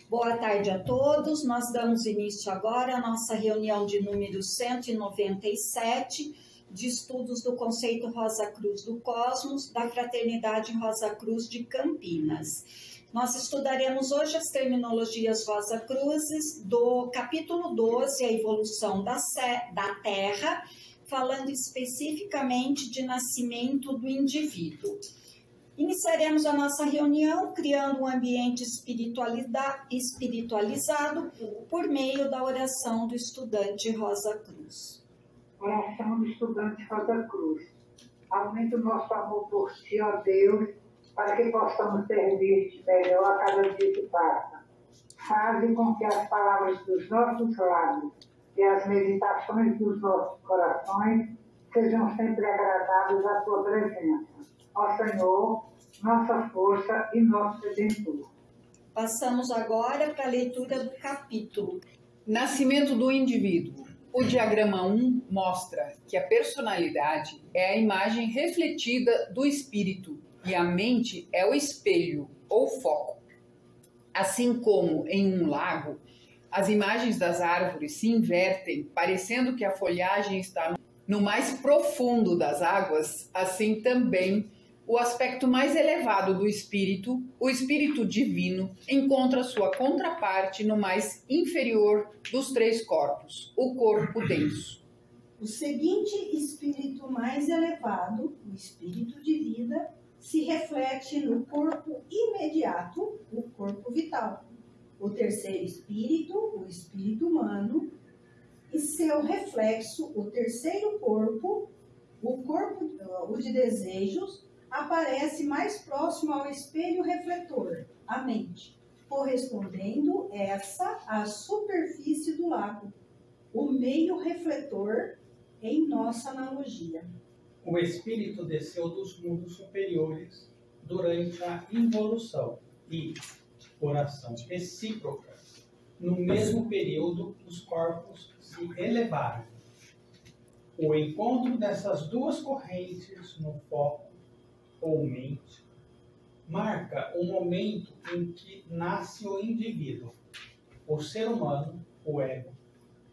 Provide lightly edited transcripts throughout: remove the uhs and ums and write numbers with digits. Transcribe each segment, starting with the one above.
Boa tarde a todos. Nós damos início agora à nossa reunião de número 197 de estudos do Conceito Rosa Cruz do Cosmos, da Fraternidade Rosa Cruz de Campinas. Nós estudaremos hoje as terminologias Rosa Cruzes do capítulo 12, a evolução da Terra, falando especificamente de nascimento do indivíduo. Iniciaremos a nossa reunião criando um ambiente espiritualizado por meio da oração do estudante Rosa Cruz. Oração do estudante Rosa Cruz. Aumenta o nosso amor por Ti, ó Deus, para que possamos servir-te melhor a cada dia que passa. Faze com que as palavras dos nossos lábios e as meditações dos nossos corações sejam sempre agradáveis à Tua presença. Ó Senhor, nossa força e nosso Redentor. Passamos agora para a leitura do capítulo. Nascimento do indivíduo. O diagrama 1 mostra que a personalidade é a imagem refletida do espírito e a mente é o espelho ou foco. Assim como em um lago, as imagens das árvores se invertem, parecendo que a folhagem está no mais profundo das águas, assim também o aspecto mais elevado do espírito, o espírito divino, encontra sua contraparte no mais inferior dos três corpos, o corpo denso. O seguinte espírito mais elevado, o espírito de vida, se reflete no corpo imediato, o corpo vital. O terceiro espírito, o espírito humano, e seu reflexo, o terceiro corpo, o de desejos, aparece mais próximo ao espelho refletor, a mente, correspondendo essa à superfície do lago, o meio refletor em nossa analogia. O espírito desceu dos mundos superiores durante a involução e, por ação recíproca, no mesmo período os corpos se elevaram. O encontro dessas duas correntes no foco ou mente, marca o momento em que nasce o indivíduo, o ser humano, o ego,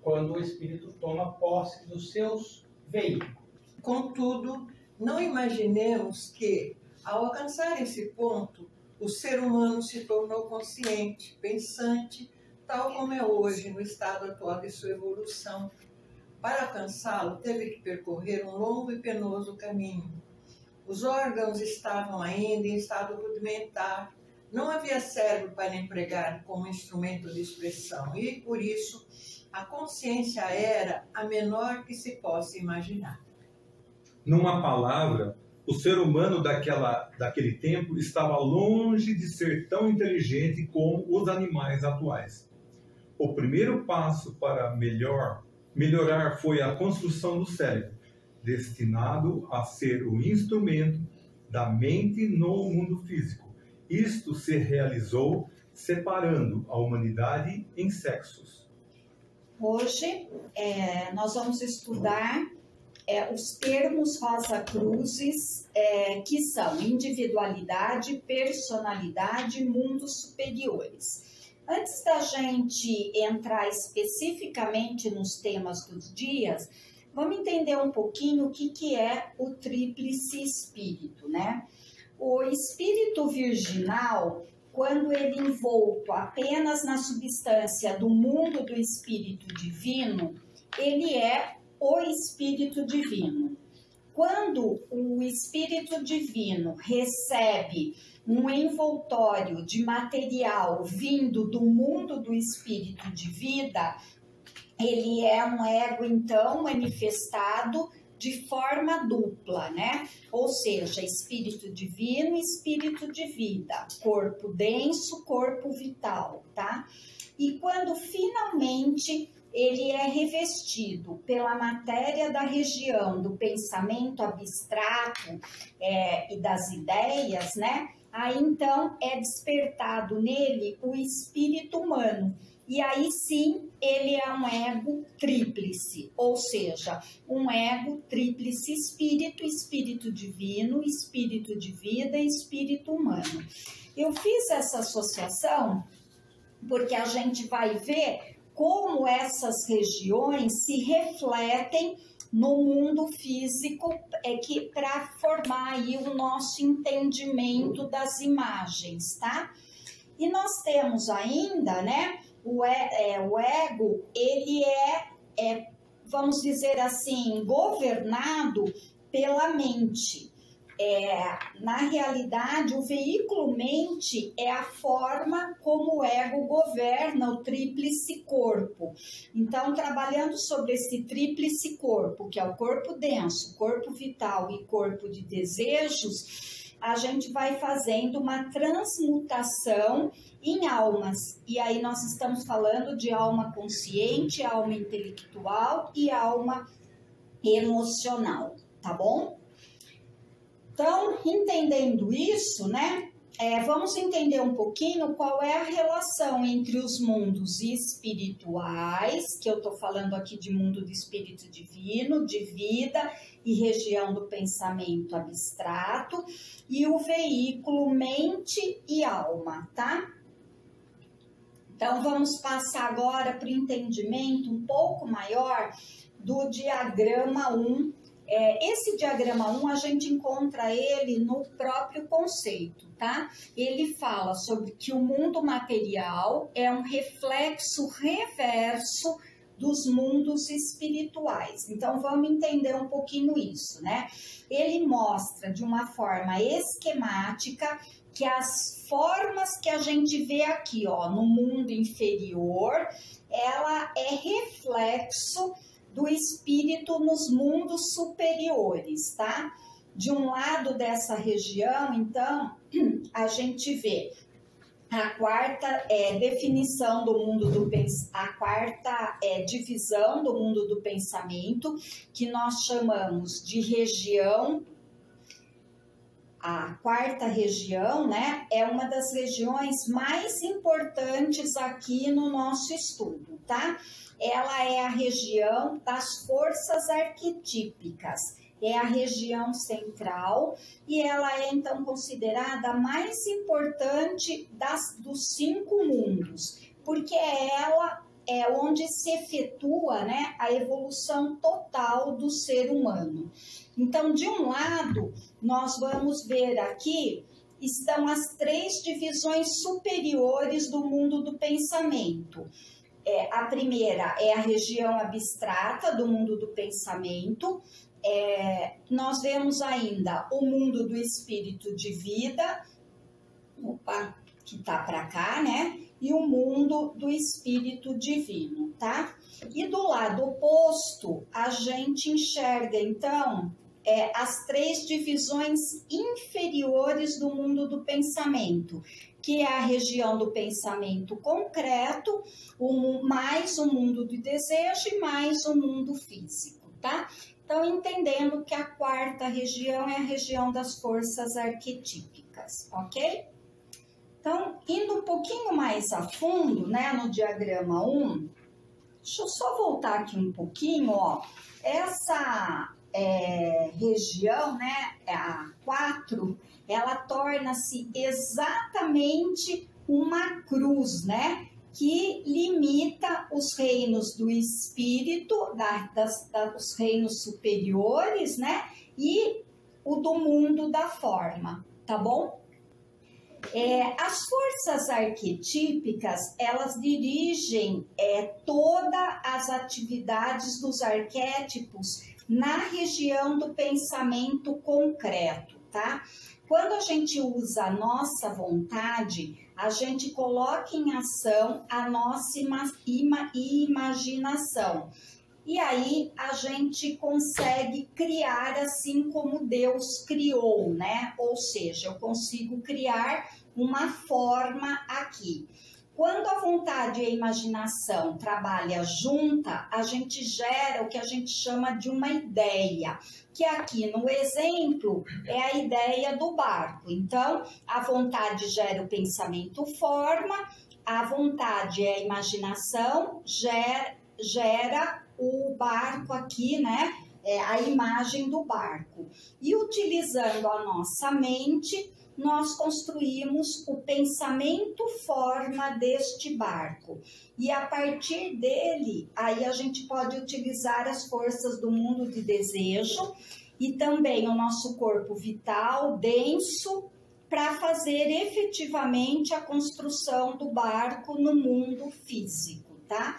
quando o espírito toma posse dos seus veículos. Contudo, não imaginemos que, ao alcançar esse ponto, o ser humano se tornou consciente, pensante, tal como é hoje no estado atual de sua evolução. Para alcançá-lo, teve que percorrer um longo e penoso caminho. Os órgãos estavam ainda em estado rudimentar, não havia cérebro para empregar como instrumento de expressão e, por isso, a consciência era a menor que se possa imaginar. Numa palavra, o ser humano daquele tempo estava longe de ser tão inteligente como os animais atuais. O primeiro passo para melhorar foi a construção do cérebro, destinado a ser o instrumento da mente no mundo físico. Isto se realizou separando a humanidade em sexos. Hoje, nós vamos estudar os termos Rosa Cruzes, que são individualidade, personalidade, mundos superiores. Antes da gente entrar especificamente nos temas dos dias, vamos entender um pouquinho o que é o tríplice espírito, né? O espírito virginal, quando ele envolto apenas na substância do mundo do espírito divino, ele é o espírito divino. Quando o espírito divino recebe um envoltório de material vindo do mundo do espírito de vida, ele é um ego, então, manifestado de forma dupla, né? Ou seja, espírito divino e espírito de vida, corpo denso, corpo vital, tá? E quando finalmente ele é revestido pela matéria da região do pensamento abstrato e das ideias, né? Aí então é despertado nele o espírito humano. E aí sim, ele é um ego tríplice, ou seja, um ego tríplice espírito, espírito divino, espírito de vida e espírito humano. Eu fiz essa associação porque a gente vai ver como essas regiões se refletem no mundo físico, para formar aí o nosso entendimento das imagens, tá? E nós temos ainda, né, o ego, ele vamos dizer assim, governado pela mente. Na realidade, o veículo mente é a forma como o ego governa o tríplice corpo. Então, trabalhando sobre esse tríplice corpo, que é o corpo denso, corpo vital e corpo de desejos, a gente vai fazendo uma transmutação em almas. E aí nós estamos falando de alma consciente, alma intelectual e alma emocional, tá bom? Então, entendendo isso, né, vamos entender um pouquinho qual é a relação entre os mundos espirituais, que eu estou falando aqui de mundo do espírito divino, de vida e região do pensamento abstrato, e o veículo mente e alma, tá? Então, vamos passar agora para o entendimento um pouco maior do diagrama 1. Esse diagrama 1, a gente encontra ele no próprio conceito, tá? Ele fala sobre que o mundo material é um reflexo reverso dos mundos espirituais. Então, vamos entender um pouquinho isso, né? Ele mostra de uma forma esquemática que as formas que a gente vê aqui, ó, no mundo inferior, ela é reflexo do espírito nos mundos superiores, tá? De um lado dessa região, então, a gente vê a quarta definição do mundo do a quarta divisão do mundo do pensamento, que nós chamamos de região. A quarta região, né, é uma das regiões mais importantes aqui no nosso estudo, tá? Ela é a região das forças arquetípicas, é a região central e ela é então considerada a mais importante dos 5 mundos, porque ela é onde se efetua, né, a evolução total do ser humano. Então, de um lado, nós vamos ver aqui, estão as 3 divisões superiores do mundo do pensamento. A primeira é a região abstrata do mundo do pensamento. Nós vemos ainda o mundo do espírito de vida, que tá para cá, né? E o mundo do espírito divino, tá? E do lado oposto, a gente enxerga, então, as 3 divisões inferiores do mundo do pensamento, que é a região do pensamento concreto, mais o mundo do desejo e mais o mundo físico, tá? Então, entendendo que a quarta região é a região das forças arquetípicas, ok? Então, indo um pouquinho mais a fundo, né, no diagrama 1, deixa eu só voltar aqui um pouquinho, ó. Essa região, né, a 4, ela torna-se exatamente uma cruz, né, que limita os reinos do espírito, os reinos superiores, né, e o do mundo da forma, tá bom? As forças arquetípicas, elas dirigem todas as atividades dos arquétipos na região do pensamento concreto, tá? Quando a gente usa a nossa vontade, a gente coloca em ação a nossa imaginação. E aí a gente consegue criar assim como Deus criou, né? Ou seja, eu consigo criar uma forma aqui. Quando a vontade e a imaginação trabalham junta, a gente gera o que a gente chama de uma ideia, que aqui no exemplo é a ideia do barco. Então, a vontade gera o pensamento forma, a vontade e a imaginação gera o barco aqui, né? A imagem do barco. E utilizando a nossa mente, nós construímos o pensamento forma deste barco. E a partir dele, aí a gente pode utilizar as forças do mundo de desejo e também o nosso corpo vital, denso, para fazer efetivamente a construção do barco no mundo físico, tá?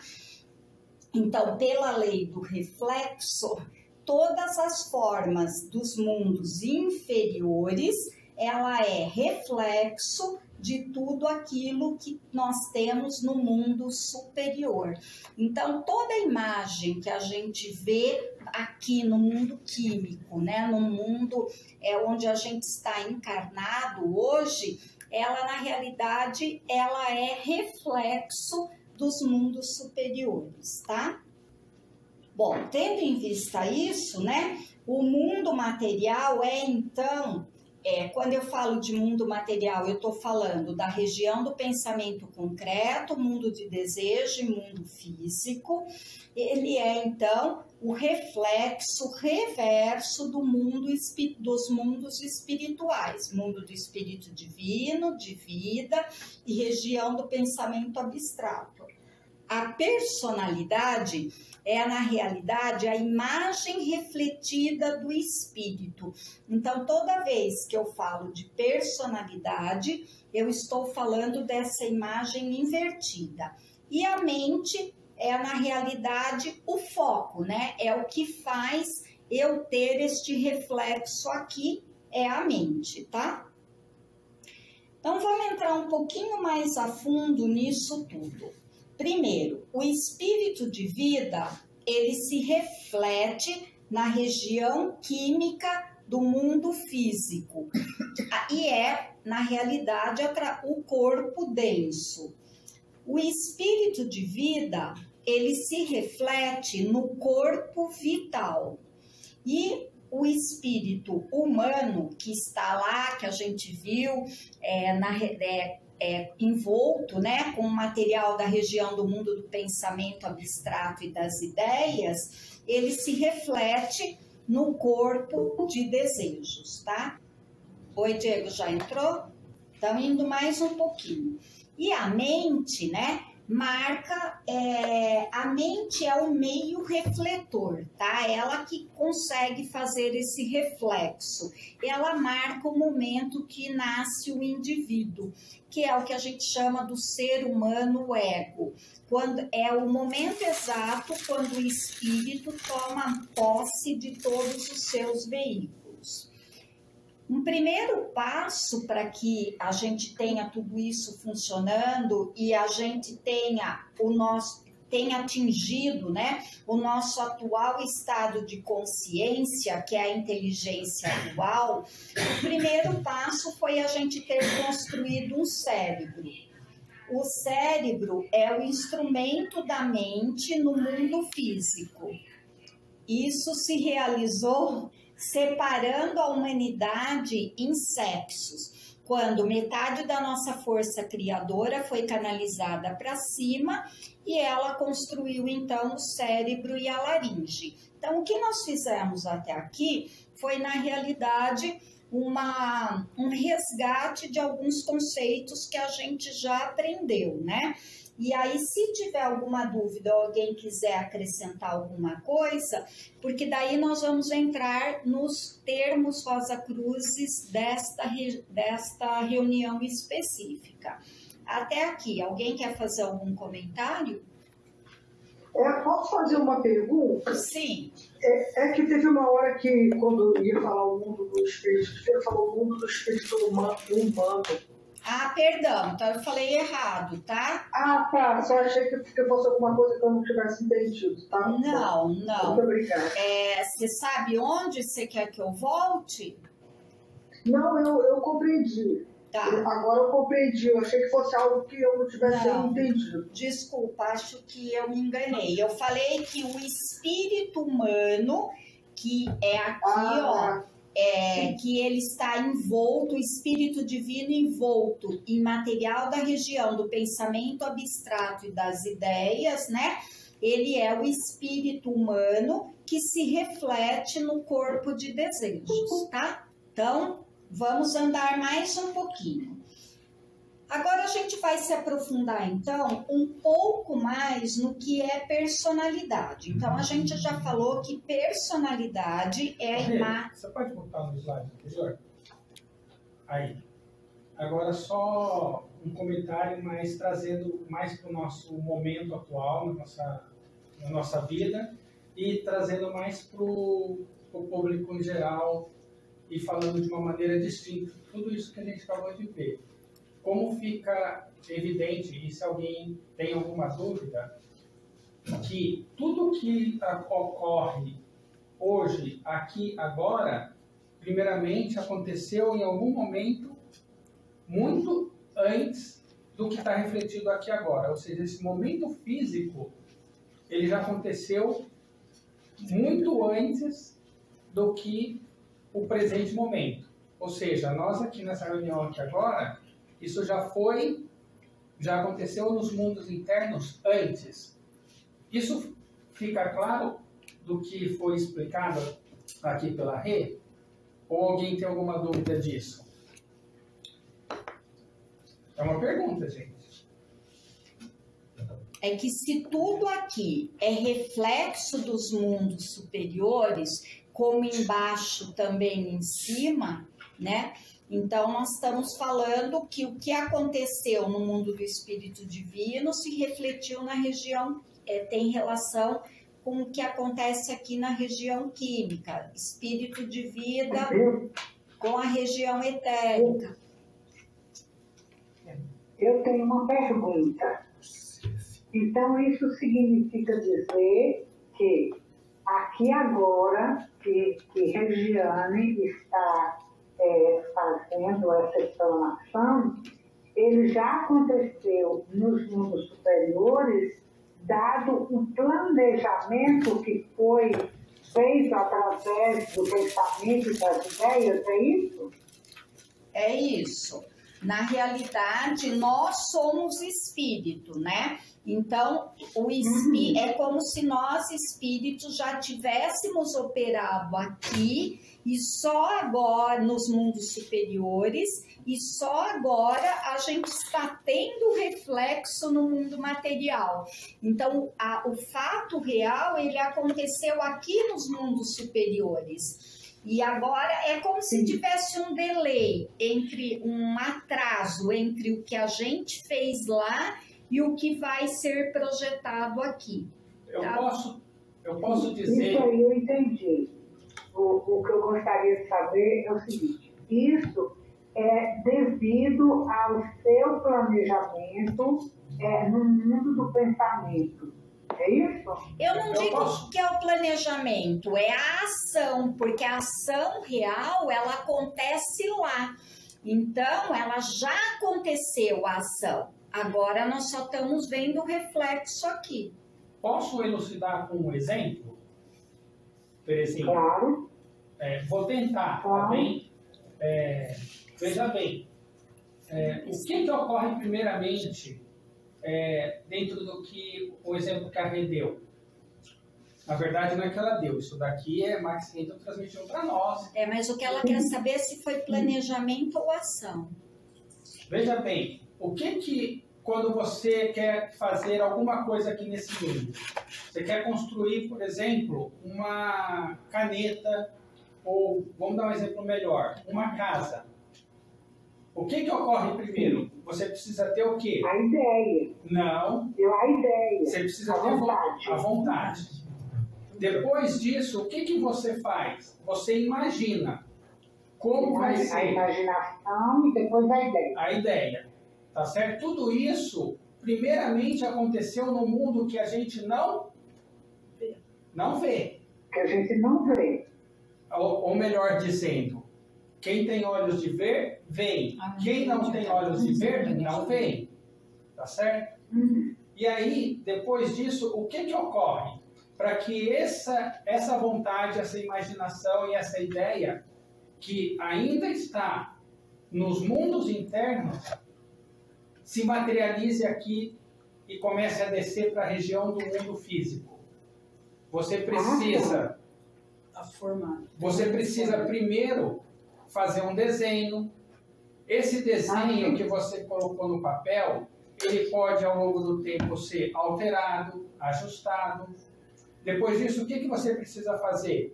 Então, pela lei do reflexo, todas as formas dos mundos inferiores, ela é reflexo de tudo aquilo que nós temos no mundo superior. Então, toda imagem que a gente vê aqui no mundo químico, né, no mundo onde a gente está encarnado hoje, ela na realidade ela é reflexo dos mundos superiores, tá? Bom, tendo em vista isso, né, o mundo material então, quando eu falo de mundo material, eu estou falando da região do pensamento concreto, mundo de desejo e mundo físico. Ele é, então, o reflexo reverso do mundo, dos mundos espirituais, mundo do espírito divino, de vida e região do pensamento abstrato. A personalidade é, na realidade, a imagem refletida do espírito. Então, toda vez que eu falo de personalidade, eu estou falando dessa imagem invertida. E a mente é, na realidade, o foco, né? É o que faz eu ter este reflexo aqui, é a mente, tá? Então, vamos entrar um pouquinho mais a fundo nisso tudo. Primeiro, o espírito de vida, ele se reflete na região química do mundo físico e é, na realidade, o corpo denso. O espírito de vida, ele se reflete no corpo vital e o espírito humano que está lá, que a gente viu envolto, né, com o material da região do mundo do pensamento abstrato e das ideias, ele se reflete no corpo de desejos, tá? Oi, Diego, já entrou? Então, indo mais um pouquinho. E a mente, né, marca, a mente é o meio refletor, tá? Ela que consegue fazer esse reflexo. Ela marca o momento que nasce o indivíduo, que é o que a gente chama do ser humano ego. Quando é o momento exato quando o espírito toma posse de todos os seus veículos. Um primeiro passo para que a gente tenha tudo isso funcionando e a gente tenha atingido, né, o nosso atual estado de consciência, que é a inteligência atual, o primeiro passo foi a gente ter construído um cérebro. O cérebro é o instrumento da mente no mundo físico. Isso se realizou separando a humanidade em sexos, quando metade da nossa força criadora foi canalizada para cima e ela construiu então o cérebro e a laringe. Então, o que nós fizemos até aqui foi, na realidade, um resgate de alguns conceitos que a gente já aprendeu, né? E aí, se tiver alguma dúvida ou alguém quiser acrescentar alguma coisa, porque daí nós vamos entrar nos termos Rosa Cruzes desta reunião específica. Até aqui, alguém quer fazer algum comentário? Posso fazer uma pergunta? Sim. É que teve uma hora que, quando ia falar o mundo do espírito, você falou o mundo do espírito humano. Ah, perdão, então eu falei errado, tá? Ah, tá. Só achei que fosse alguma coisa que eu não tivesse entendido, tá? Não. Muito obrigada. Você sabe onde você quer que eu volte? Não, eu compreendi. Tá. Agora eu compreendi. Eu achei que fosse algo que eu não tivesse entendido. Desculpa, acho que eu me enganei. Eu falei que o espírito humano, que é aqui, que ele está envolto, o espírito divino envolto em material da região do pensamento abstrato e das ideias, né? Ele é o espírito humano que se reflete no corpo de desejos, tá? Então, Vamos andar mais um pouquinho. Agora a gente vai se aprofundar, então, um pouco mais no que é personalidade. Então, a gente já falou que personalidade é a imagem... Você pode botar no slide anterior? Aí. Agora, só um comentário, mas trazendo mais para o nosso momento atual, na nossa vida, e trazendo mais para o público em geral, e falando de uma maneira distinta tudo isso que a gente acabou de ver. Como fica evidente, e se alguém tem alguma dúvida, que tudo que ocorre hoje, aqui, agora, primeiramente aconteceu em algum momento muito antes do que está refletido aqui agora. Ou seja, esse momento físico, ele já aconteceu muito antes do que o presente momento. Ou seja, nós aqui nessa reunião aqui agora, isso já aconteceu nos mundos internos antes. Isso fica claro do que foi explicado aqui pela Rê? Ou alguém tem alguma dúvida disso? É uma pergunta, gente. É que se tudo aqui é reflexo dos mundos superiores, como embaixo também em cima, né? Então, nós estamos falando que o que aconteceu no mundo do Espírito Divino se refletiu na região, tem relação com o que acontece aqui na região química, Espírito de vida com a região etérica. Eu tenho uma pergunta. Então, isso significa dizer que aqui agora, que Regiane está fazendo essa explanação, ele já aconteceu nos mundos superiores, dado o planejamento que foi feito através do pensamento e das ideias, é isso? É isso. Na realidade, nós somos espírito, né? Então, é como se nós, espíritos, já tivéssemos operado aqui e só agora, nos mundos superiores, e só agora a gente está tendo reflexo no mundo material. Então, o fato real, ele aconteceu aqui nos mundos superiores. E agora é como se tivesse um delay, um atraso entre o que a gente fez lá e o que vai ser projetado aqui. Tá? Eu posso dizer... Isso aí eu entendi. O que eu gostaria de saber é o seguinte, isso é devido ao seu planejamento no mundo do pensamento. É isso? Eu não digo que é o planejamento, é a ação, porque a ação real, ela acontece lá. Então, ela já aconteceu a ação. Agora, nós só estamos vendo o reflexo aqui. Posso elucidar com um exemplo? Terezinha? Claro. Vou tentar, tá bem? Veja bem, o que ocorre primeiramente dentro do que o exemplo que a Rê deu? Na verdade, não é que ela deu, isso daqui Max Rento transmitiu para nós. Mas o que ela quer saber é se foi planejamento ou ação. Veja bem, quando você quer fazer alguma coisa aqui nesse mundo, você quer construir, por exemplo, uma caneta, ou, vamos dar um exemplo melhor, uma casa. O que ocorre primeiro? Você precisa ter o quê? A ideia. Não. A ideia. Você precisa ter a vontade. Depois disso, o que você faz? Você imagina como vai ser. A imaginação e depois a ideia. A ideia. Tá certo? Tudo isso, primeiramente, aconteceu no mundo que a gente não vê. Que a gente não vê. Ou melhor dizendo, quem tem olhos de ver, vê. Quem não tem olhos de ver, não vê. Tá certo? E aí, depois disso, o que ocorre? Para que essa vontade, essa imaginação e essa ideia, que ainda está nos mundos internos, se materialize aqui e comece a descer para a região do mundo físico. Você precisa primeiro fazer um desenho. Esse desenho que você colocou no papel, ele pode, ao longo do tempo, ser alterado, ajustado. Depois disso, o que você precisa fazer?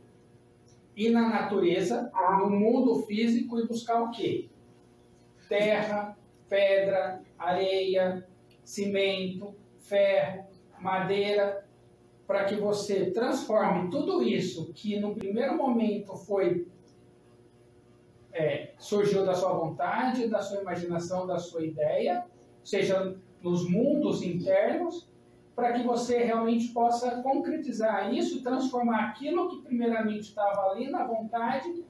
Ir na natureza, no mundo físico e buscar o quê? Terra, pedra, areia, cimento, ferro, madeira, para que você transforme tudo isso que no primeiro momento surgiu da sua vontade, da sua imaginação, da sua ideia, seja nos mundos internos, para que você realmente possa concretizar isso, transformar aquilo que primeiramente estava ali na vontade,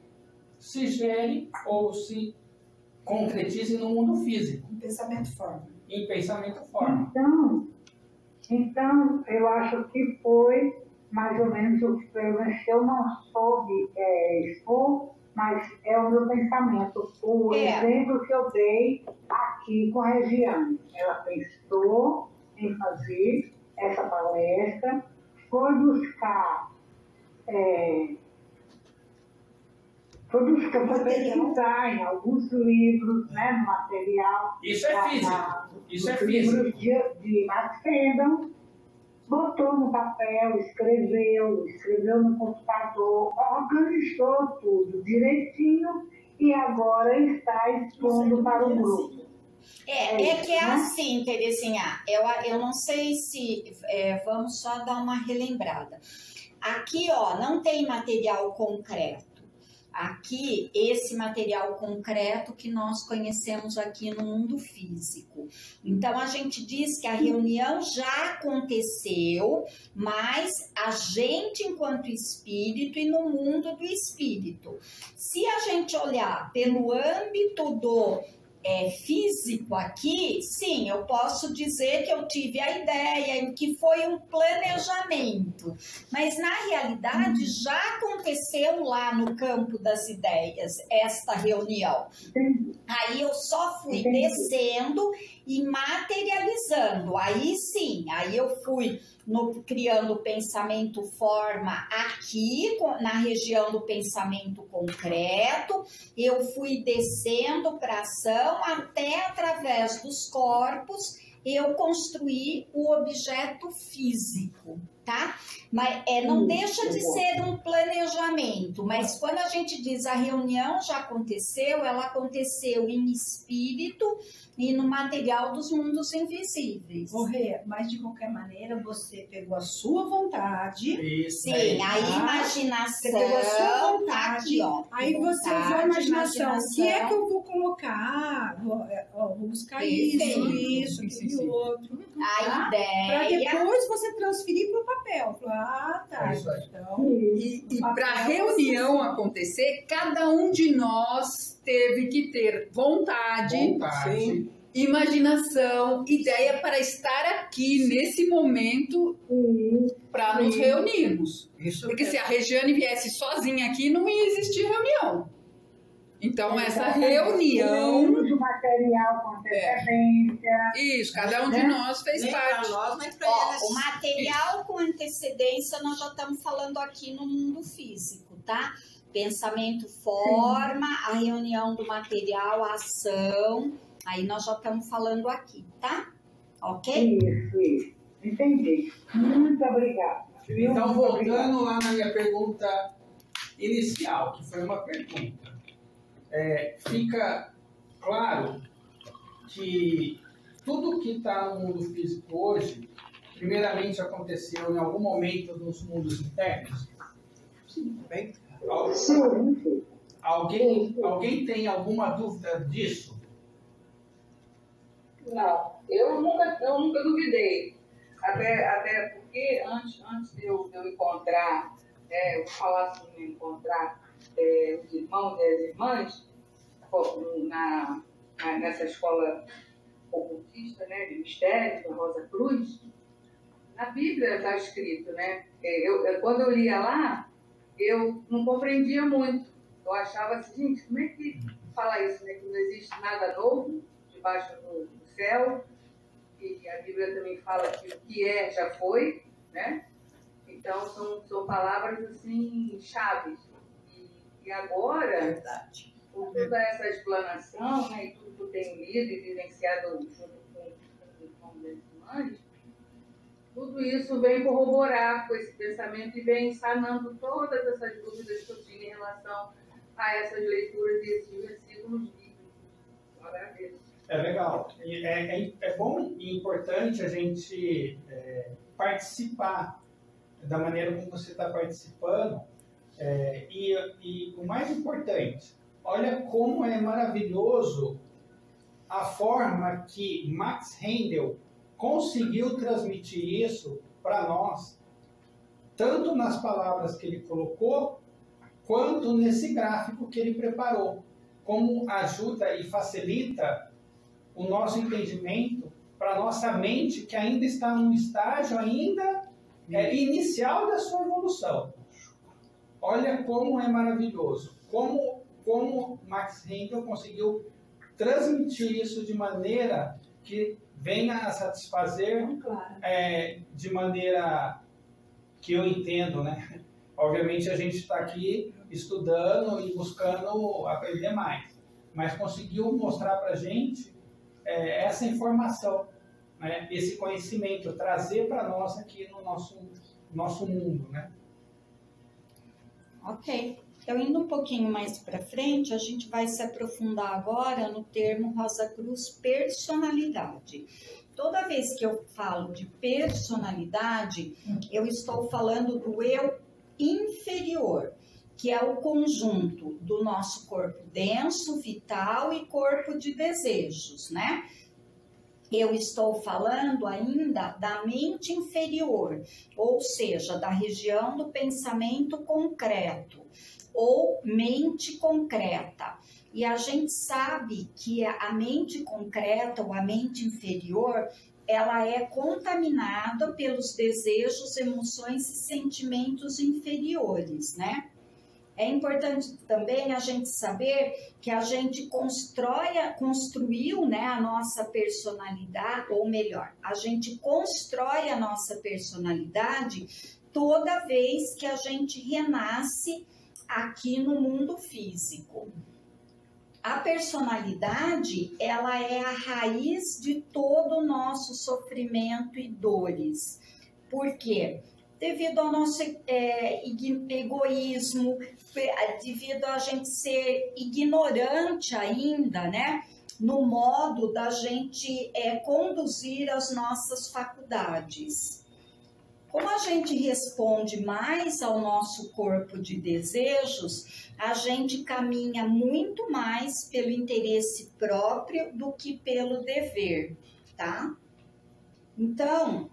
se gere ou se concretize no mundo físico. Em pensamento forma. Em pensamento forma. Então, eu acho que foi mais ou menos o que eu não soube expor, mas é o meu pensamento. O exemplo que eu dei aqui com a Regiane. Ela pensou em fazer essa palestra, foi buscar pesquisar em alguns livros, né, no material. Isso é físico. Isso é físico. Livros de Max Kendall, botou no papel, escreveu no computador, organizou tudo direitinho e agora está expondo para o grupo. Que é assim, Terezinha, eu não sei se, vamos só dar uma relembrada. Aqui, ó, não tem material concreto. Aqui, esse material concreto que nós conhecemos aqui no mundo físico. Então, a gente diz que a reunião já aconteceu, mas a gente, enquanto espírito e no mundo do espírito. Se a gente olhar pelo âmbito do físico aqui, sim, eu posso dizer que eu tive a ideia, que foi um planejamento, mas na realidade já aconteceu lá no campo das ideias esta reunião. Aí eu só fui descendo e materializando. Aí sim, aí eu fui criando pensamento forma aqui, na região do pensamento concreto, eu fui descendo para ação até através dos corpos eu construir o objeto físico, tá? Mas não deixa de ser um planejamento, mas quando a gente diz a reunião já aconteceu, ela aconteceu em espírito e no material dos mundos invisíveis. Mas de qualquer maneira você pegou a sua vontade. Isso, sim, a imaginação. Você pegou a sua vontade. Aqui, ó. Aí você usou a imaginação. O que é que eu vou colocar? Vou buscar isso, aquilo outro. A ideia. Para depois você transferir para o papel. Tá. Então, e para a reunião acontecer, cada um de nós teve que ter vontade. Imaginação, ideia para estar aqui nesse momento para nos reunirmos. Porque se a Regiane viesse sozinha aqui, não ia existir reunião. Então, essa reunião... O material com antecedência. Isso, cada um de nós fez parte. O material com antecedência nós já estamos falando aqui no mundo físico, tá? Pensamento forma, a reunião do material, a ação... Aí nós já estamos falando aqui, tá? Ok? Isso. Entendi. Muito obrigada. Então, voltando lá na minha pergunta inicial, que foi uma pergunta. Fica claro que tudo que está no mundo físico hoje, primeiramente aconteceu em algum momento nos mundos internos? Sim, bem. Alguém tem alguma dúvida disso? Não, eu nunca duvidei. Até porque antes de eu encontrar, eu vou falar assim, encontrar os irmãos e as irmãs nessa escola ocultista, né, de mistérios, da Rosa Cruz, na Bíblia está escrito, né? Quando eu lia lá, eu não compreendia muito. Eu achava assim, gente, como é que fala isso, né? Que não existe nada novo debaixo do céu, e a Bíblia também fala que o que já foi, né? Então são palavras assim chaves. E agora por toda essa explanação, né, e tudo que eu tenho lido e vivenciado junto com meus irmãos, tudo isso vem corroborar com esse pensamento e vem sanando todas essas dúvidas que eu tinha em relação a essas leituras e esses versículos bíblicos. Eu agradeço. É legal. É bom e importante a gente participar da maneira como você está participando. E o mais importante, olha como é maravilhoso a forma que Max Rendel conseguiu transmitir isso para nós, tanto nas palavras que ele colocou, quanto nesse gráfico que ele preparou, como ajuda e facilita o nosso entendimento para a nossa mente, que ainda está num estágio ainda inicial da sua evolução. Olha como é maravilhoso, como Max Rendel conseguiu transmitir isso de maneira que venha a satisfazer, de maneira que eu entendo, né? Obviamente a gente está aqui estudando e buscando aprender mais, mas conseguiu mostrar para a gente essa informação, né? Esse conhecimento, trazer para nós aqui no nosso mundo, né? Ok. Então, indo um pouquinho mais para frente, a gente vai se aprofundar agora no termo Rosa Cruz personalidade. Toda vez que eu falo de personalidade, eu estou falando do eu inferior, que é o conjunto do nosso corpo denso, vital e corpo de desejos, né? Eu estou falando ainda da mente inferior, ou seja, da região do pensamento concreto, ou mente concreta. E a gente sabe que a mente concreta, ou a mente inferior, ela é contaminada pelos desejos, emoções e sentimentos inferiores, né? É importante também a gente saber que a gente construiu, né, a nossa personalidade, ou melhor, a gente constrói a nossa personalidade toda vez que a gente renasce aqui no mundo físico. A personalidade, ela é a raiz de todo o nosso sofrimento e dores. Por quê? Devido ao nosso egoísmo, devido a gente ser ignorante ainda, né? No modo da gente conduzir as nossas faculdades. Como a gente responde mais ao nosso corpo de desejos, a gente caminha muito mais pelo interesse próprio do que pelo dever, tá? Então,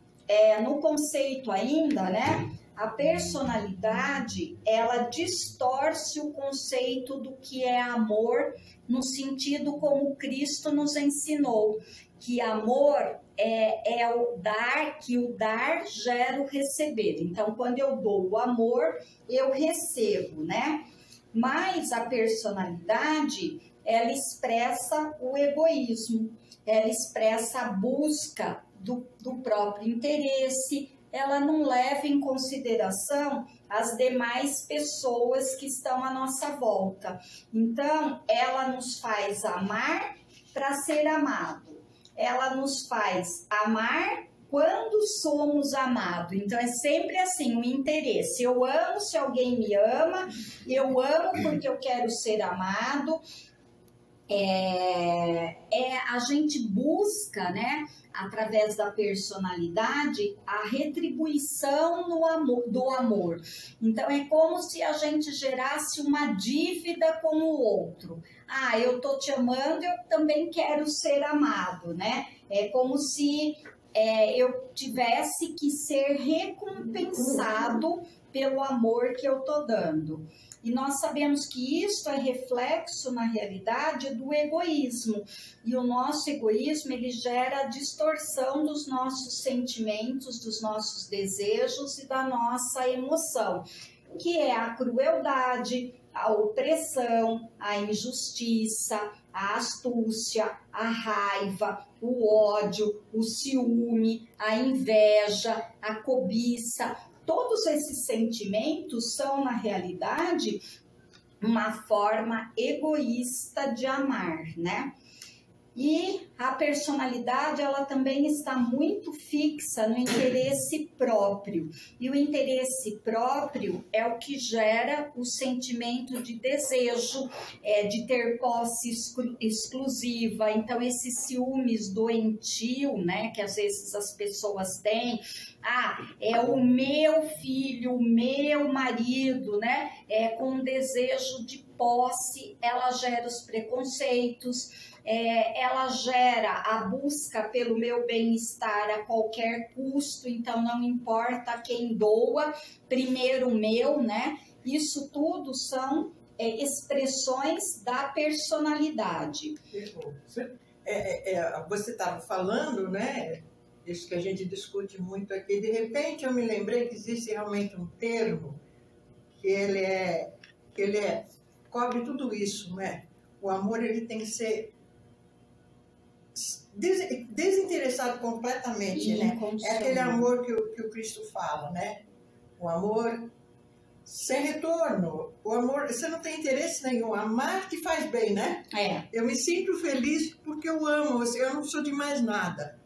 no conceito ainda, né? A personalidade, ela distorce o conceito do que é amor, no sentido como Cristo nos ensinou, que amor é o dar, que o dar gera o receber. Então, quando eu dou o amor, eu recebo, né? Mas a personalidade, ela expressa o egoísmo, ela expressa a busca do próprio interesse, ela não leva em consideração as demais pessoas que estão à nossa volta. Então, ela nos faz amar para ser amado. Ela nos faz amar quando somos amados. Então, é sempre assim, o interesse. Eu amo se alguém me ama, eu amo porque eu quero ser amado. A gente busca, né, através da personalidade, a retribuição do amor. Então, é como se a gente gerasse uma dívida com o outro. Ah, eu tô te amando, eu também quero ser amado, né? É como se eu tivesse que ser recompensado pelo amor que eu tô dando. E nós sabemos que isso é reflexo, na realidade, do egoísmo. E o nosso egoísmo, ele gera a distorção dos nossos sentimentos, dos nossos desejos e da nossa emoção, que é a crueldade, a opressão, a injustiça, a astúcia, a raiva, o ódio, o ciúme, a inveja, a cobiça. Todos esses sentimentos são, na realidade, uma forma egoísta de amar, né? E a personalidade, ela também está muito fixa no interesse próprio. E o interesse próprio é o que gera o sentimento de desejo, de ter posse exclusiva. Então, esses ciúmes doentio, né, que às vezes as pessoas têm, é o meu filho, o meu marido, né, com desejo de posse, ela gera os preconceitos, ela gera a busca pelo meu bem-estar a qualquer custo, então não importa quem doa, primeiro o meu, né? Isso tudo são expressões da personalidade. Você estava falando, né? Isso que a gente discute muito aqui. De repente eu me lembrei que existe realmente um termo que ele cobre tudo isso, né? O amor, ele tem que ser desinteressado completamente, né? É aquele amor que o Cristo fala, né? O amor sem retorno. O amor, você não tem interesse nenhum. Amar te faz bem, né? Eu me sinto feliz porque eu amo. Eu não sou de mais nada.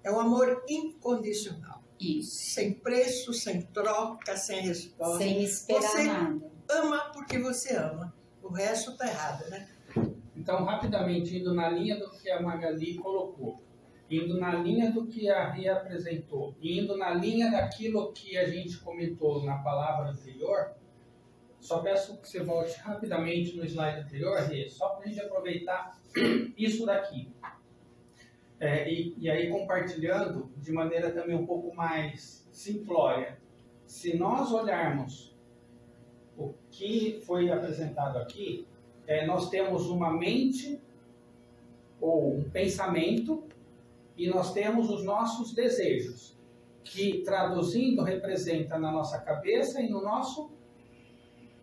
É o amor incondicional. Isso. Sem preço, sem troca, sem resposta. Sem esperar nada. Ama porque você ama. O resto tá errado, né? Então, rapidamente, indo na linha do que a Magali colocou, indo na linha do que a Ria apresentou, indo na linha daquilo que a gente comentou na palavra anterior, só peço que você volte rapidamente no slide anterior, Ria, só para a gente aproveitar isso daqui. E aí, compartilhando de maneira também um pouco mais simplória, se nós olharmos o que foi apresentado aqui, nós temos uma mente ou um pensamento e nós temos os nossos desejos, que traduzindo representa na nossa cabeça e no nosso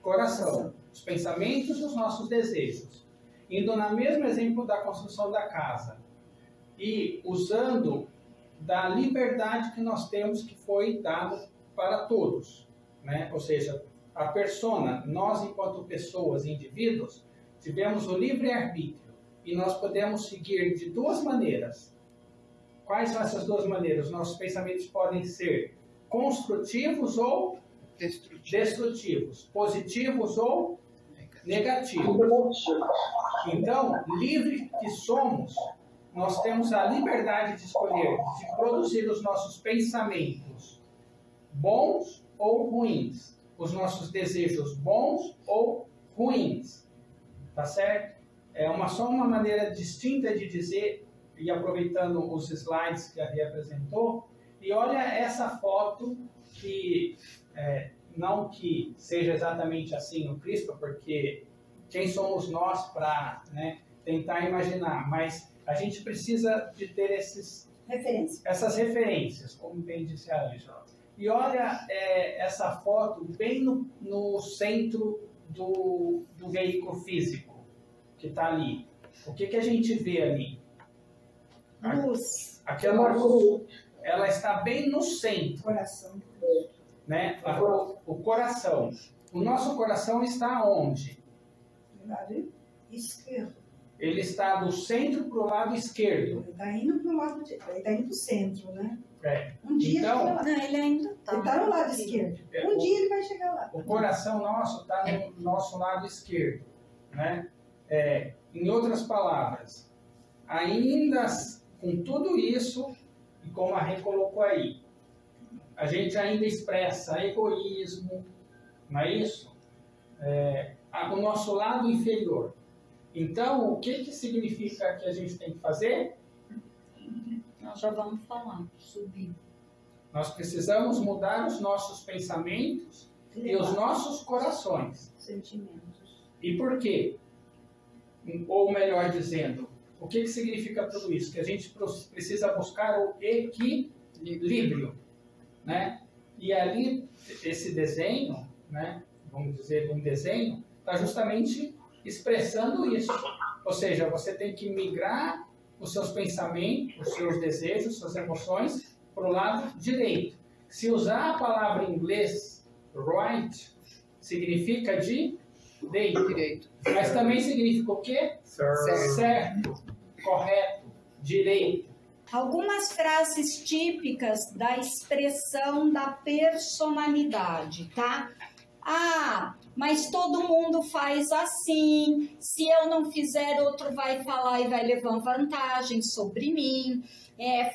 coração, os pensamentos e os nossos desejos. Indo no mesmo exemplo da construção da casa e usando da liberdade que nós temos, que foi dado para todos, né? Ou seja, a persona, nós enquanto pessoas, indivíduos, tivemos o livre-arbítrio e nós podemos seguir de duas maneiras. Quais são essas duas maneiras? Nossos pensamentos podem ser construtivos ou destrutivos, positivos ou negativos. Então, livre que somos, nós temos a liberdade de escolher, de produzir os nossos pensamentos bons ou ruins, os nossos desejos bons ou ruins. Tá certo? Só uma maneira distinta de dizer, e aproveitando os slides que a Ria apresentou, e olha essa foto que, não que seja exatamente assim no Cristo, porque quem somos nós para, né, tentar imaginar, mas a gente precisa de ter essas referências, como bem disse a Ângela. E olha essa foto bem no centro do veículo físico que está ali. O que a gente vê ali? Luz. Aquela luz, ela está bem no centro. Coração. Né? O coração. O nosso coração está onde? Do lado esquerdo. Ele está do centro para o lado esquerdo. Ele está indo para o lado ele está indo para o centro, né? Um dia então, ele ainda está. Ele está no lado esquerdo. Dia ele vai chegar lá. O coração nosso está no nosso lado esquerdo, né? Em outras palavras, ainda com tudo isso, e como a Rê colocou aí, a gente ainda expressa egoísmo, não é isso? O nosso lado inferior. Então, o que significa que a gente tem que fazer? Nós já vamos falar, subir. Nós precisamos mudar os nossos pensamentos e os nossos corações. Sentimentos. E por quê? Ou melhor dizendo, o que significa tudo isso? Que a gente precisa buscar o equilíbrio, né? E ali, esse desenho, né? Vamos dizer, um desenho, está justamente expressando isso. Ou seja, você tem que migrar os seus pensamentos, os seus desejos, suas emoções para o lado direito. Se usar a palavra em inglês, right, significa de Direito. Mas também significa o quê? Certo, correto, direito. Algumas frases típicas da expressão da personalidade, tá? Ah, mas todo mundo faz assim. Se eu não fizer, outro vai falar e vai levar vantagem sobre mim.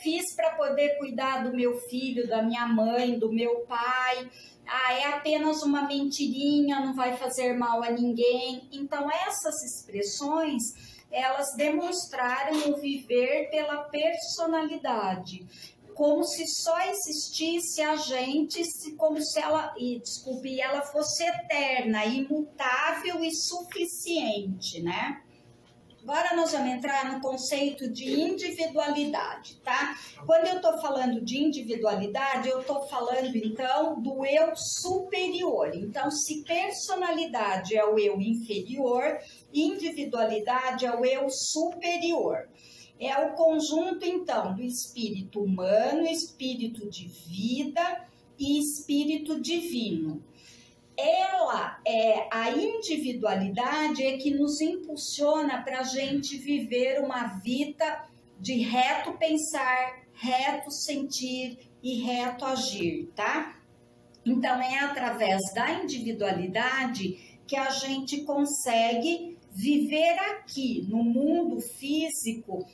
Fiz para poder cuidar do meu filho, da minha mãe, do meu pai. Ah, é apenas uma mentirinha, não vai fazer mal a ninguém. Então, essas expressões, elas demonstraram o viver pela personalidade, como se só existisse a gente, como se ela fosse eterna, imutável e suficiente, né? Agora nós vamos entrar no conceito de individualidade, tá? Quando eu tô falando de individualidade, eu tô falando, então, do eu superior. Então, se personalidade é o eu inferior, individualidade é o eu superior. É o conjunto, então, do espírito humano, espírito de vida e espírito divino. A individualidade é que nos impulsiona para a gente viver uma vida de reto pensar, reto sentir e reto agir, tá? Então, é através da individualidade que a gente consegue viver aqui, no mundo físico,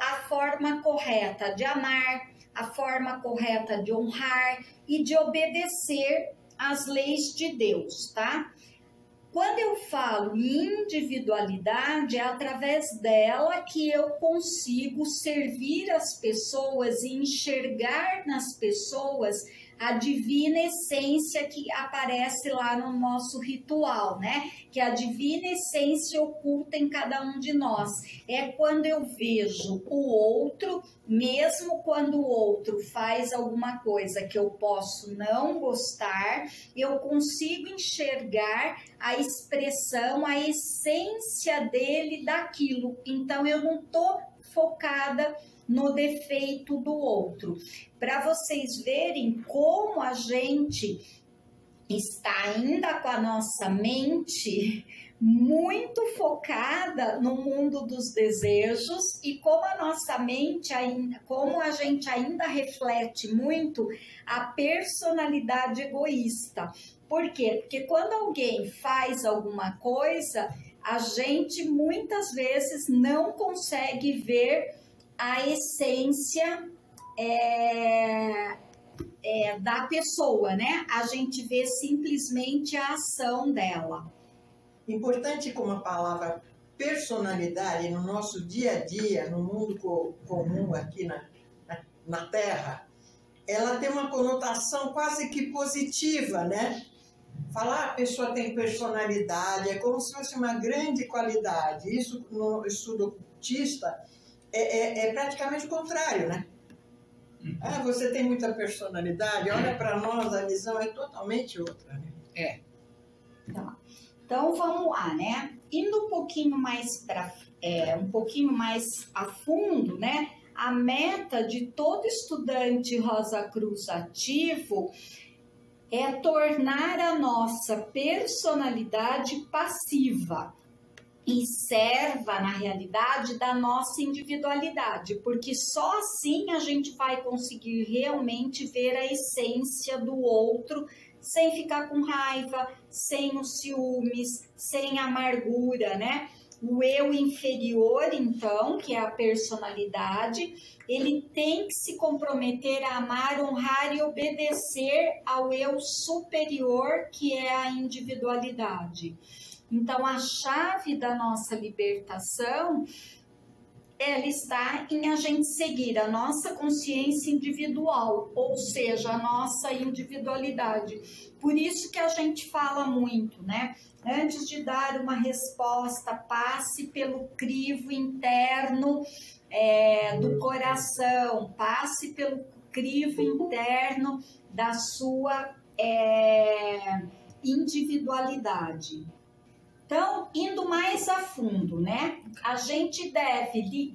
a forma correta de amar, a forma correta de honrar e de obedecer as leis de Deus, tá? Quando eu falo em individualidade, é através dela que eu consigo servir as pessoas e enxergar nas pessoas a divina essência que aparece lá no nosso ritual, né? Que a divina essência oculta em cada um de nós. É quando eu vejo o outro, mesmo quando o outro faz alguma coisa que eu posso não gostar, eu consigo enxergar a expressão, a essência dele daquilo. Então, eu não tô focada no defeito do outro. Para vocês verem como a gente está ainda com a nossa mente muito focada no mundo dos desejos e como a nossa mente ainda, como a gente ainda reflete muito a personalidade egoísta. Por quê? Porque quando alguém faz alguma coisa, a gente muitas vezes não consegue ver a essência da pessoa, né? A gente vê simplesmente a ação dela. Importante como a palavra personalidade no nosso dia a dia, no mundo comum aqui na Terra, ela tem uma conotação quase que positiva, né? Falar a pessoa tem personalidade é como se fosse uma grande qualidade. Isso no estudo ocultista é praticamente o contrário, né? Ah, você tem muita personalidade, olha para nós, a visão é totalmente outra, né? Tá. Então vamos lá, né? Indo um pouquinho mais a fundo, né? A meta de todo estudante Rosa Cruz ativo é tornar a nossa personalidade passiva e serva, na realidade, da nossa individualidade, porque só assim a gente vai conseguir realmente ver a essência do outro, sem ficar com raiva, sem os ciúmes, sem amargura, né? O eu inferior, então, que é a personalidade, ele tem que se comprometer a amar, honrar e obedecer ao eu superior, que é a individualidade. Então, a chave da nossa libertação, ela está em a gente seguir a nossa consciência individual, ou seja, a nossa individualidade. Por isso que a gente fala muito, né? Antes de dar uma resposta, passe pelo crivo interno do coração, passe pelo crivo interno da sua individualidade. Então, indo mais a fundo, né? A gente deve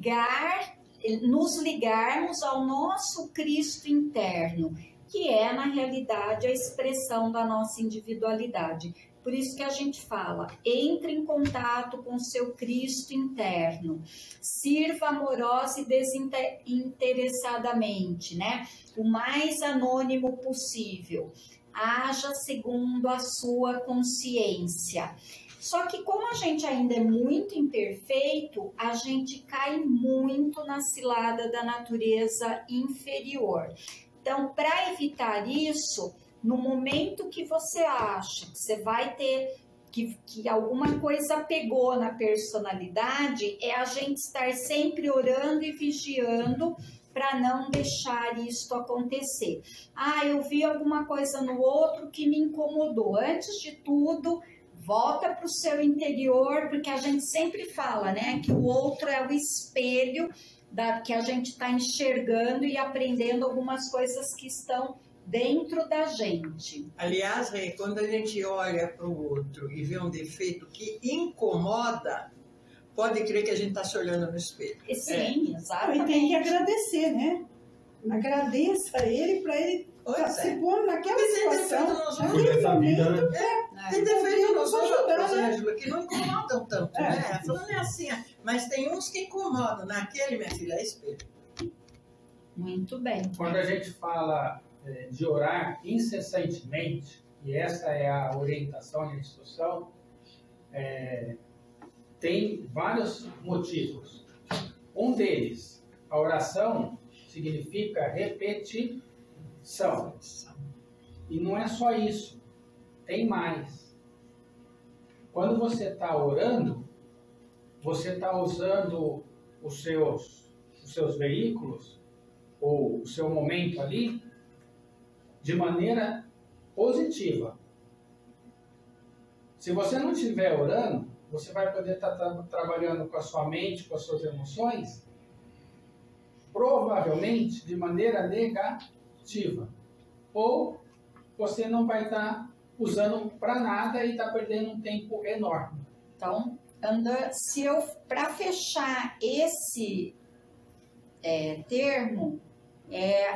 nos ligarmos ao nosso Cristo interno, que é, na realidade, a expressão da nossa individualidade. Por isso que a gente fala, entre em contato com o seu Cristo interno, sirva amorosa e desinteressadamente, né? O mais anônimo possível, haja segundo a sua consciência. Só que como a gente ainda é muito imperfeito, a gente cai muito na cilada da natureza inferior. Então, para evitar isso, no momento que você acha que você vai ter, que alguma coisa pegou na personalidade, é a gente estar sempre orando e vigiando para não deixar isso acontecer. Ah, eu vi alguma coisa no outro que me incomodou. Antes de tudo, volta para o seu interior, porque a gente sempre fala, né, que o outro é o espelho que a gente está enxergando e aprendendo algumas coisas que estão dentro da gente. Aliás, Rê, quando a gente olha para o outro e vê um defeito que incomoda, pode crer que a gente está se olhando no espelho. Sim, exatamente. E tem que agradecer, né? Agradeça a ele para ele se pôr naquela situação. Nessa vida, né? Tem defeito nos outros, né? Ângela, que não incomodam tanto, né? Falando assim, mas tem uns que incomodam. Naquele, minha filha, é espelho. Muito bem. Quando a gente fala de orar incessantemente, e essa é a orientação e a instrução, tem vários motivos. Um deles, a oração significa repetição. E não é só isso, tem mais. Quando você está orando, você está usando os seus veículos, ou o seu momento ali, de maneira positiva. Se você não estiver orando, você vai poder estar trabalhando com a sua mente, com as suas emoções, provavelmente de maneira negativa. Ou você não vai estar usando para nada e está perdendo um tempo enorme. Então, para fechar esse termo,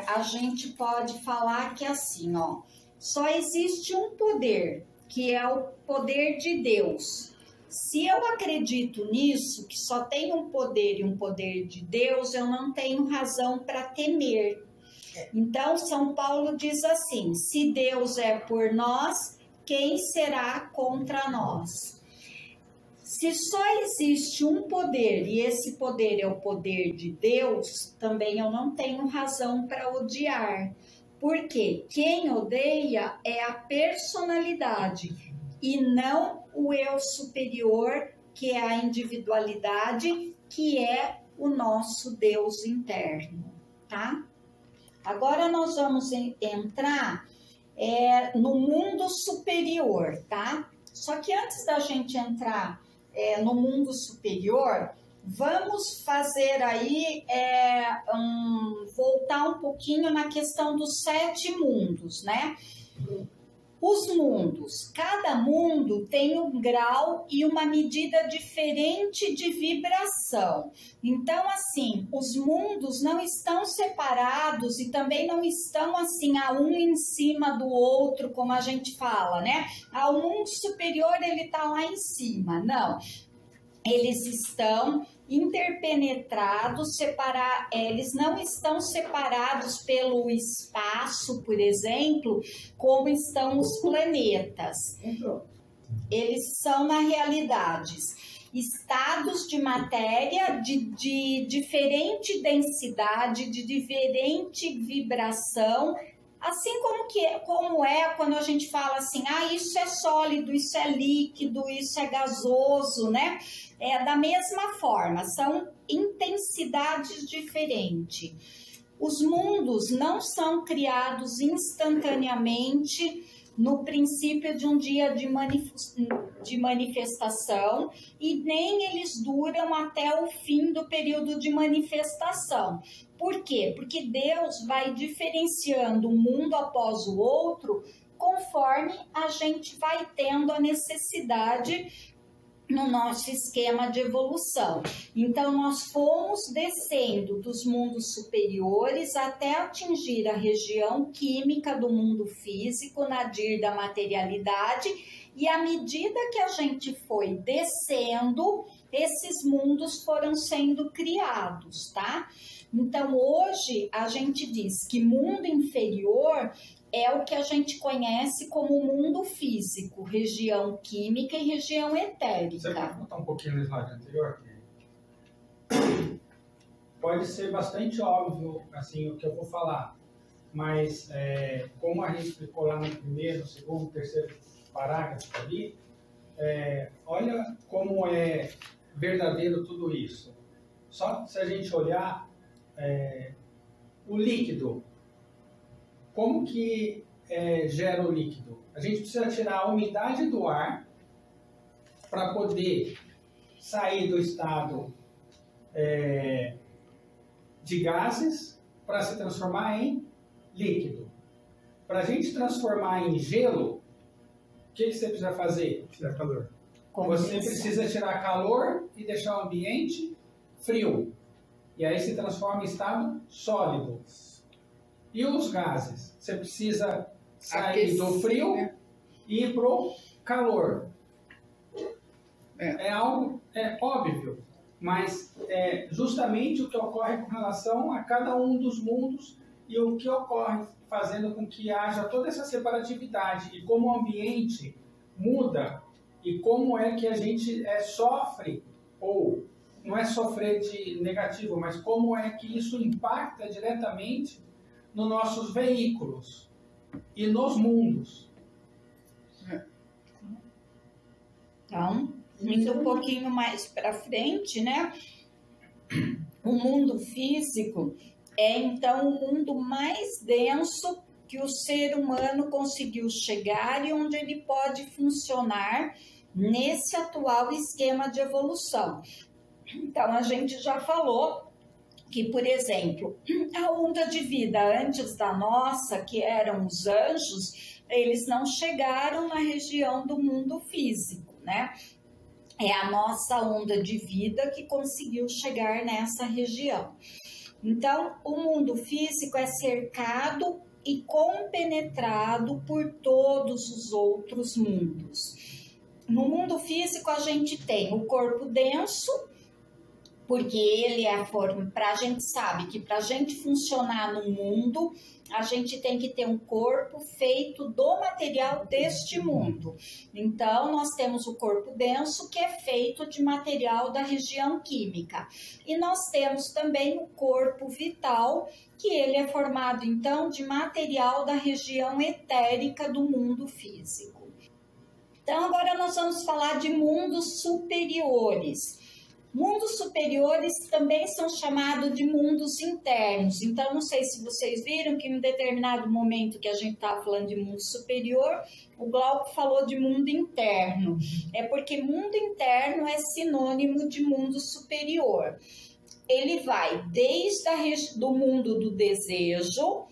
a gente pode falar que assim, ó, só existe um poder, que é o poder de Deus. Se eu acredito nisso, que só tem um poder e um poder de Deus, eu não tenho razão para temer. Então, São Paulo diz assim, se Deus é por nós, quem será contra nós? Se só existe um poder e esse poder é o poder de Deus, também eu não tenho razão para odiar. Porque quem odeia é a personalidade e não o eu superior, que é a individualidade, que é o nosso Deus interno, tá? Agora nós vamos entrar no mundo superior, tá? Só que antes da gente entrar no mundo superior, vamos fazer aí, voltar um pouquinho na questão dos 7 mundos, né? Os mundos, cada mundo tem um grau e uma medida diferente de vibração. Então, assim, os mundos não estão separados e também não estão assim, um em cima do outro, como a gente fala, né? O mundo superior, ele tá lá em cima. Não, eles estão interpenetrados, eles não estão separados pelo espaço, por exemplo, como estão os planetas. Eles são, na realidade, estados de matéria de diferente densidade, de diferente vibração, assim como é quando a gente fala assim, isso é sólido, isso é líquido, isso é gasoso, né? Da mesma forma, são intensidades diferentes. Os mundos não são criados instantaneamente no princípio de um dia de manifestação e nem eles duram até o fim do período de manifestação. Por quê? Porque Deus vai diferenciando um mundo após o outro conforme a gente vai tendo a necessidade no nosso esquema de evolução. Então, nós fomos descendo dos mundos superiores até atingir a região química do mundo físico, nadir da materialidade, e à medida que a gente foi descendo, esses mundos foram sendo criados, tá? Então, hoje, a gente diz que mundo inferior é o que a gente conhece como mundo físico, região química e região etérica. Você pode botar um pouquinho no slide anterior? Pode ser bastante óbvio, assim, o que eu vou falar, mas como a gente explicou lá no primeiro, segundo, terceiro parágrafo ali, olha como é verdadeiro tudo isso. Só se a gente olhar o líquido, como que gera o líquido? A gente precisa tirar a umidade do ar para poder sair do estado de gases para se transformar em líquido. Para a gente transformar em gelo, o que você precisa fazer? Tirar calor. Você precisa tirar calor e deixar o ambiente frio. E aí se transforma em estado sólido. E os gases? Você precisa sair do frio e ir para o calor. É algo óbvio, mas é justamente o que ocorre com relação a cada um dos mundos e o que ocorre fazendo com que haja toda essa separatividade e como o ambiente muda e como é que a gente sofre, ou não é sofrer de negativo, mas como é que isso impacta diretamente nos nossos veículos e nos mundos. Então, indo um pouquinho mais para frente, né? O mundo físico é, então, o mundo mais denso que o ser humano conseguiu chegar e onde ele pode funcionar nesse atual esquema de evolução. Então, a gente já falou que, por exemplo, a onda de vida antes da nossa, que eram os anjos, eles não chegaram na região do mundo físico, né? É a nossa onda de vida que conseguiu chegar nessa região. Então, o mundo físico é cercado e compenetrado por todos os outros mundos. No mundo físico, a gente tem o corpo denso, porque ele é a forma, a gente sabe que para a gente funcionar no mundo, a gente tem que ter um corpo feito do material deste mundo. Então, nós temos o corpo denso, que é feito de material da região química. E nós temos também o corpo vital, que ele é formado, então, de material da região etérica do mundo físico. Então, agora nós vamos falar de mundos superiores. Mundos superiores também são chamados de mundos internos. Então, não sei se vocês viram que em um determinado momento que a gente estava falando de mundo superior, o Glauco falou de mundo interno. É porque mundo interno é sinônimo de mundo superior. Ele vai desde do mundo do desejo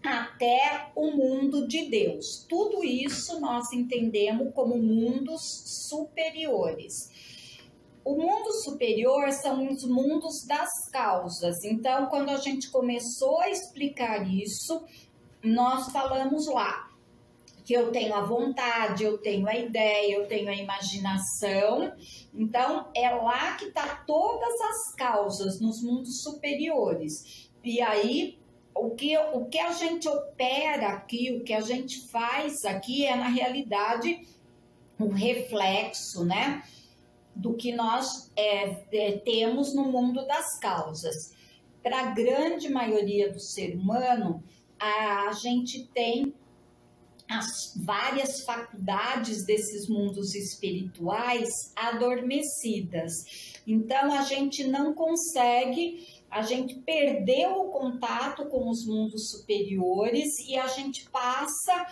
até o mundo de Deus. Tudo isso nós entendemos como mundos superiores. O mundo superior são os mundos das causas. Então, quando a gente começou a explicar isso, nós falamos lá que eu tenho a vontade, eu tenho a ideia, eu tenho a imaginação. Então, é lá que está todas as causas nos mundos superiores. E aí, o que a gente opera aqui, o que a gente faz aqui é, na realidade, um reflexo, né? Do que nós temos no mundo das causas. Para a grande maioria do ser humano, a gente tem as várias faculdades desses mundos espirituais adormecidas. Então, a gente não consegue, a gente perdeu o contato com os mundos superiores e a gente passa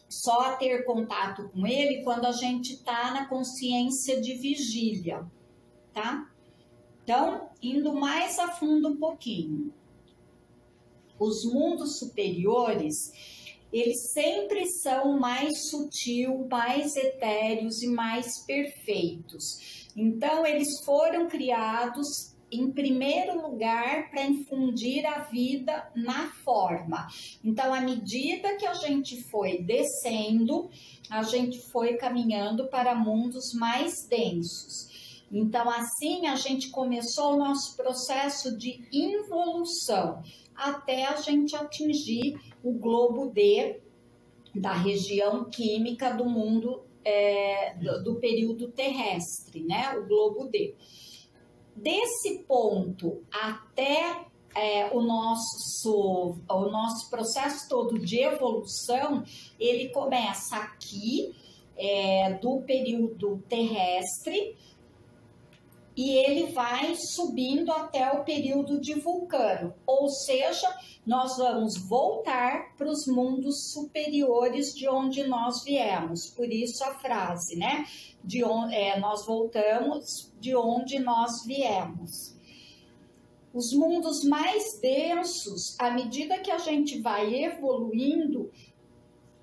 só a ter contato com ele quando a gente está na consciência de vigília, tá? Então, indo mais a fundo um pouquinho. Os mundos superiores, eles sempre são mais sutil, mais etéreos e mais perfeitos. Então, eles foram criados, em primeiro lugar, para infundir a vida na forma. Então, à medida que a gente foi descendo, a gente foi caminhando para mundos mais densos. Então, assim, a gente começou o nosso processo de involução, até a gente atingir o globo D da região química do mundo do período terrestre, né? O globo D. Desse ponto até o nosso processo todo de evolução, ele começa aqui do período terrestre, e ele vai subindo até o período de Vulcano, ou seja, nós vamos voltar para os mundos superiores de onde nós viemos. Por isso a frase, né? Nós voltamos de onde nós viemos. Os mundos mais densos, à medida que a gente vai evoluindo,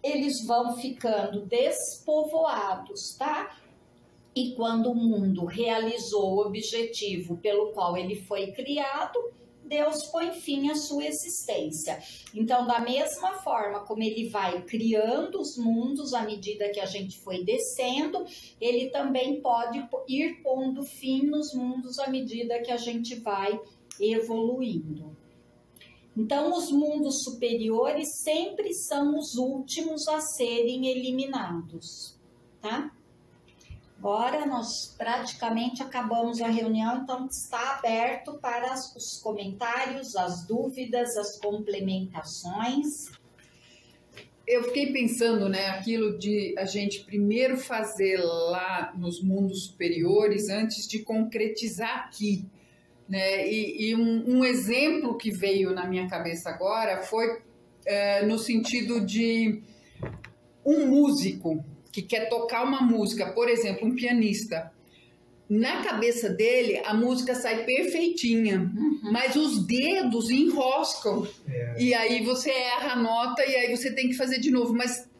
eles vão ficando despovoados, tá? E quando o mundo realizou o objetivo pelo qual ele foi criado, Deus põe fim à sua existência. Então, da mesma forma como ele vai criando os mundos à medida que a gente foi descendo, ele também pode ir pondo fim nos mundos à medida que a gente vai evoluindo. Então, os mundos superiores sempre são os últimos a serem eliminados, tá? Agora nós praticamente acabamos a reunião, então está aberto para os comentários, as dúvidas, as complementações. Eu fiquei pensando, né, aquilo de a gente primeiro fazer lá nos mundos superiores antes de concretizar aqui, né? E um exemplo que veio na minha cabeça agora foi no sentido de um músico que quer tocar uma música, por exemplo, um pianista. Na cabeça dele, a música sai perfeitinha, mas os dedos enroscam. E aí você erra a nota e aí você tem que fazer de novo.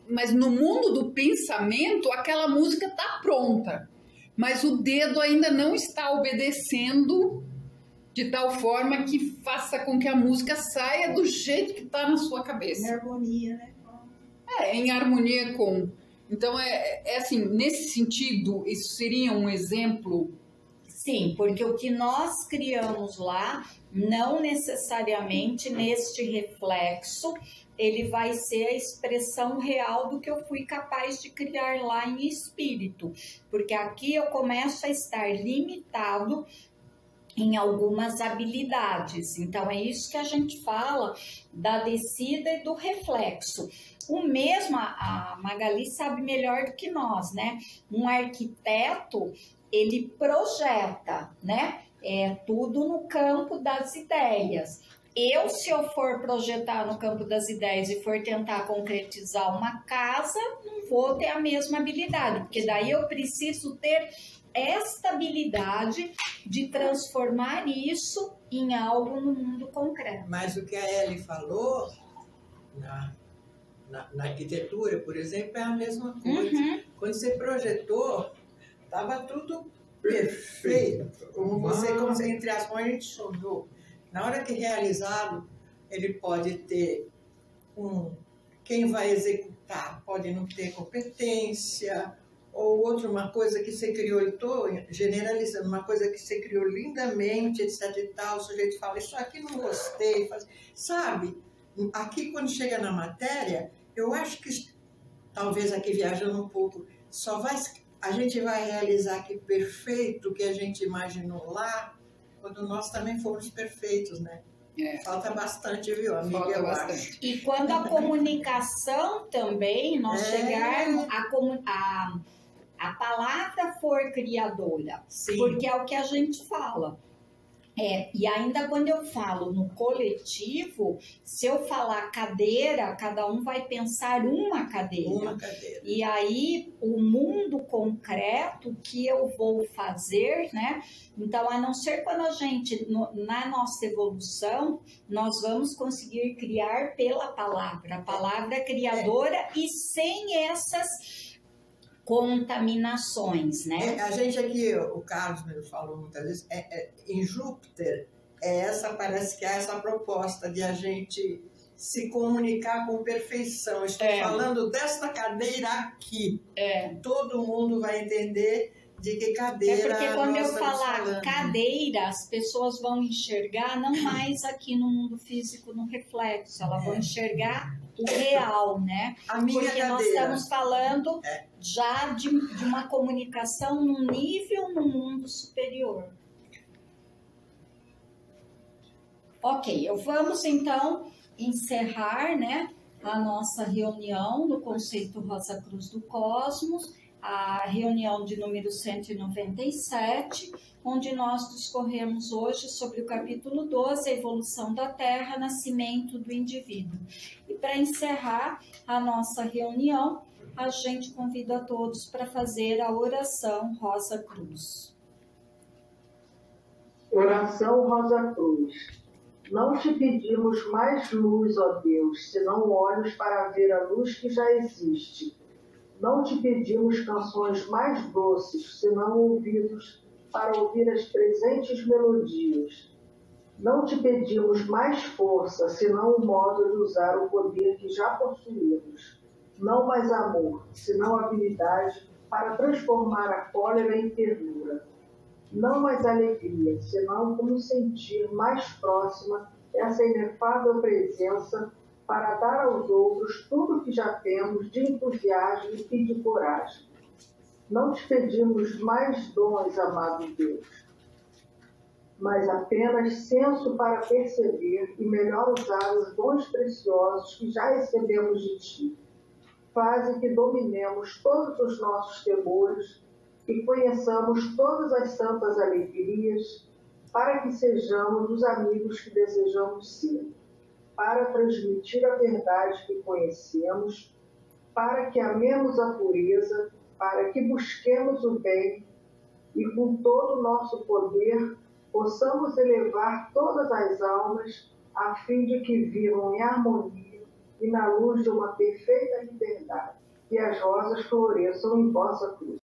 Mas no mundo do pensamento, aquela música está pronta. Mas o dedo ainda não está obedecendo de tal forma que faça com que a música saia do jeito que está na sua cabeça. Em harmonia, né? Em harmonia com... Então, assim, nesse sentido, isso seria um exemplo? Sim, porque o que nós criamos lá, não necessariamente neste reflexo, ele vai ser a expressão real do que eu fui capaz de criar lá em espírito. Porque aqui eu começo a estar limitado em algumas habilidades. Então, é isso que a gente fala da descida e do reflexo. O mesmo, a Magali sabe melhor do que nós, né? Um arquiteto, ele projeta, né? É tudo no campo das ideias. Se eu for projetar no campo das ideias e for tentar concretizar uma casa, não vou ter a mesma habilidade, porque daí eu preciso ter esta habilidade de transformar isso em algo no mundo concreto. Mas o que a Ellie falou, na arquitetura, por exemplo, é a mesma coisa. Quando você projetou, estava tudo perfeito. Como entre as mãos, a gente sonhou. Na hora que realizado, ele pode ter quem vai executar pode não ter competência, ou uma coisa que você criou, eu estou generalizando, uma coisa que você criou lindamente, etc e tal, o sujeito fala, isso aqui não gostei, sabe? Aqui, quando chega na matéria, eu acho que, talvez aqui viajando um pouco, a gente vai realizar aqui perfeito o que a gente imaginou lá, quando nós também fomos perfeitos, né? Falta bastante, viu, amiga? Falta bastante. E quando a comunicação também, nós chegarmos a palavra for criadora, porque é o que a gente fala. E ainda quando eu falo no coletivo, se eu falar cadeira, cada um vai pensar uma cadeira. Uma cadeira. E aí, o mundo concreto que eu vou fazer, né? Então, a não ser quando a gente, na nossa evolução, nós vamos conseguir criar pela palavra. A palavra é criadora e sem essas contaminações, né? A gente aqui, o Carlos me falou muitas vezes, em Júpiter, parece que é essa proposta de a gente se comunicar com perfeição. Estou falando desta cadeira aqui. Todo mundo vai entender de que cadeira porque quando eu estamos falar falando. cadeira, as pessoas vão enxergar não mais aqui no mundo físico, no reflexo, elas vão enxergar o real, né? A minha porque cadeira. nós estamos falando já de uma comunicação num nível no mundo superior. Ok, vamos então encerrar, né, a nossa reunião no conceito Rosa Cruz do Cosmos, a reunião de número 197, onde nós discorremos hoje sobre o capítulo 12, a evolução da Terra, nascimento do indivíduo. E para encerrar a nossa reunião, a gente convida a todos para fazer a oração Rosa Cruz. Oração Rosa Cruz. Não te pedimos mais luz, ó Deus, senão olhos para ver a luz que já existe. Não te pedimos canções mais doces, senão ouvidos para ouvir as presentes melodias. Não te pedimos mais força, senão o modo de usar o poder que já possuímos. Não mais amor, senão habilidade para transformar a cólera em ternura. Não mais alegria, senão como sentir mais próxima essa inefável presença para dar aos outros tudo o que já temos de entusiasmo e de coragem. Não te pedimos mais dons, amado Deus, mas apenas senso para perceber e melhor usar os dons preciosos que já recebemos de ti. Faze que dominemos todos os nossos temores e conheçamos todas as santas alegrias, para que sejamos os amigos que desejamos ser, para transmitir a verdade que conhecemos, para que amemos a pureza, para que busquemos o bem e com todo o nosso poder possamos elevar todas as almas a fim de que vivam em harmonia e na luz de uma perfeita liberdade, e as rosas floresçam em vossa cruz.